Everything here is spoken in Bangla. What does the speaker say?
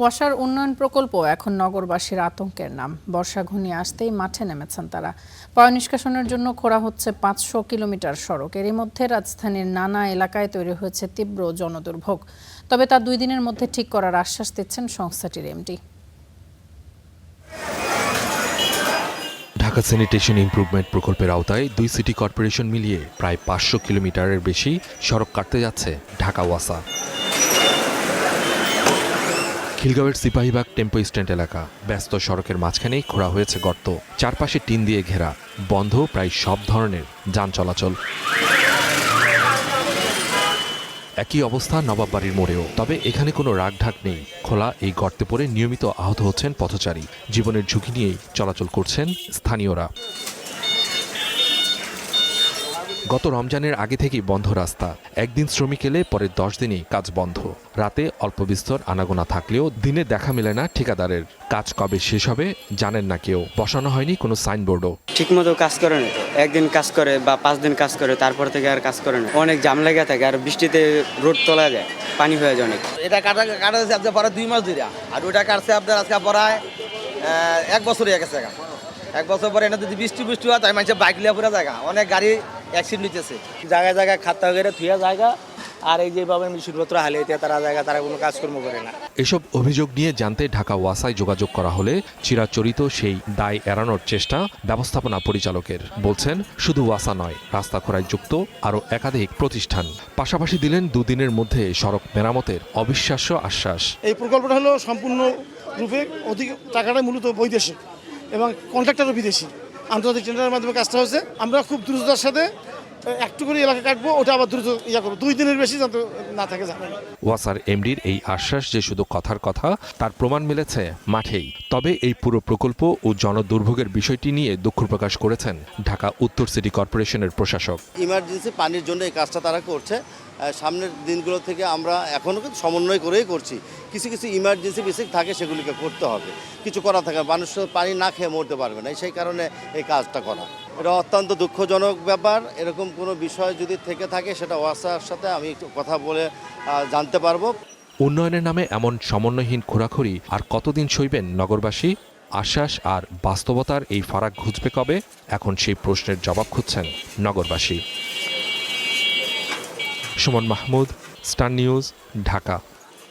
ওয়াসার উন্নয়ন প্রকল্প এখন নগরবাসীর আতঙ্কের নাম। বর্ষা ঘনিয়ে আসতেই মাঠে নেমেছেন তারা। পয় নিষ্কাশনের জন্য খোঁড়া হচ্ছে 500 কিলোমিটার সড়ক। এরই মধ্যে রাজধানীর নানা এলাকায় তৈরি হয়েছে তীব্র জনদুর্ভোগ। তবে তা 2 দিনের মধ্যে ঠিক করার আশ্বাস দিচ্ছেন সংস্থাটির এমডি। ঢাকা স্যানিটেশন ইমপ্রুভমেন্ট প্রকল্পের আওতায় 2 সিটি কর্পোরেশন মিলিয়ে প্রায় 500 কিলোমিটারের বেশি সড়ক কাটতে যাচ্ছে ঢাকা ওয়াসা। খিলগাঁওয়ের সিপাহীবাগ টেম্পো স্ট্যান্ড এলাকা, ব্যস্ত সড়কের মাঝখানেই খোঁড়া হয়েছে গর্ত, চারপাশে টিন দিয়ে ঘেরা, বন্ধ প্রায় সব ধরনের যান চলাচল। একই অবস্থা নবাববাড়ির মোড়েও, তবে এখানে কোনো রাগঢাক নেই। খোলা এই গর্তে পড়ে নিয়মিত আহত হচ্ছেন পথচারী, জীবনের ঝুঁকি নিয়েই চলাচল করছেন স্থানীয়রা। গত রমজানের আগে থেকেই বন্ধ রাস্তা, একদিন শ্রমিক এলে পরে 10 দিনই কাজ বন্ধ। রাতে অল্প বিস্তর আনাগোনা থাকলেও দিনে দেখা মেলে না ঠিকাদারের। কাজ কবে শেষ হবে জানেন না কেউ, বসানো হয়নি কোনো সাইনবোর্ডও। ঠিকমতো কাজ করে না, একদিন কাজ করে বা 5 দিন কাজ করে, তারপর থেকে আর কাজ করে না। অনেক জাম লেগে থাকে, আর বৃষ্টিতে রোড তোলা যায়, পানি হয়ে যায় অনেক। এটা কাটা যাচ্ছে আপনার পরে 2 মাস ধরে, আর ওটা কাটছে আপনার আজকে পড়ায় 1 বছর হয়ে গেছে। 1 বছর পরে এটা যদি বৃষ্টি হয় তাই মানুষের বাইক লিয়ে পুরো জায়গা, অনেক গাড়ি অ্যাক্সিডেন্ট নিতেছে। জায়গায় জায়গায় খাতা করে থুয়া জায়গা, আর এই যেভাবে মিশুরপত্র হালিয়ে তারা কোনো কাজকর্ম করে না। এসব অভিযোগ নিয়ে জানতে ঢাকা ওয়াসায় যোগাযোগ করা হলে চিরাচরিত সেই দায় এড়ানোর চেষ্টা ব্যবস্থাপনা পরিচালকের। বলছেন শুধু ওয়াসা নয়, রাস্তা খোঁড়ায় যুক্ত আরও একাধিক প্রতিষ্ঠান। পাশাপাশি দিলেন 2 দিনের মধ্যে সড়ক মেরামতের অবিশ্বাস্য আশ্বাস। এই প্রকল্পটা হলো সম্পূর্ণ রূপে অধিক টাকাটা মূলত বৈদেশিক এবং কন্ট্রাক্টরও বিদেশি। আন্তর্জাতিক টেন্ডারের মাধ্যমে কাজটা হচ্ছে। আমরা খুব দ্রুততার সাথে একটু করে এলাকা কাটবো, ওটা আবার দ্রুত করবো, 2 দিনের বেশি যাতে না থাকে জানেন। ওয়াসার এমডির এই আশ্বাস যে শুধু কথার কথা, তার প্রমাণ মিলেছে মাঠেই। তবে এই পুরো প্রকল্প ও জনদুর্ভোগের বিষয়টি নিয়ে দুঃখ প্রকাশ করেছেন ঢাকা উত্তর সিটি কর্পোরেশনের প্রশাসক। ইমার্জেন্সি পানির জন্য এই কাজটা তারা করছে। সামনের দিনগুলো থেকে আমরা এখনও কিন্তু সমন্বয় করেই করছি। কিছু কিছু ইমার্জেন্সি বেসিক থাকে, সেগুলিকে করতে হবে। কিছু করা থাকে, মানুষ পানি না খেয়ে মরতে পারবে না, সেই কারণে এই কাজটা করা। এটা অত্যন্ত দুঃখজনক ব্যাপার। এরকম কোনো বিষয় যদি থেকে থাকে সেটা ওয়াসার সাথে আমি একটু কথা বলে জানতে পারবো। উন্নয়নের নামে এমন সমন্বয়হীন খোঁড়াখুড়ি আর কতদিন সইবেন নগরবাসী? আশ্বাস আর বাস্তবতার এই ফারাক ঘুচবে কবে? এখন সেই প্রশ্নের জবাব খুঁজছেন নগরবাসী। Suman Mahmud, star news, Dhaka.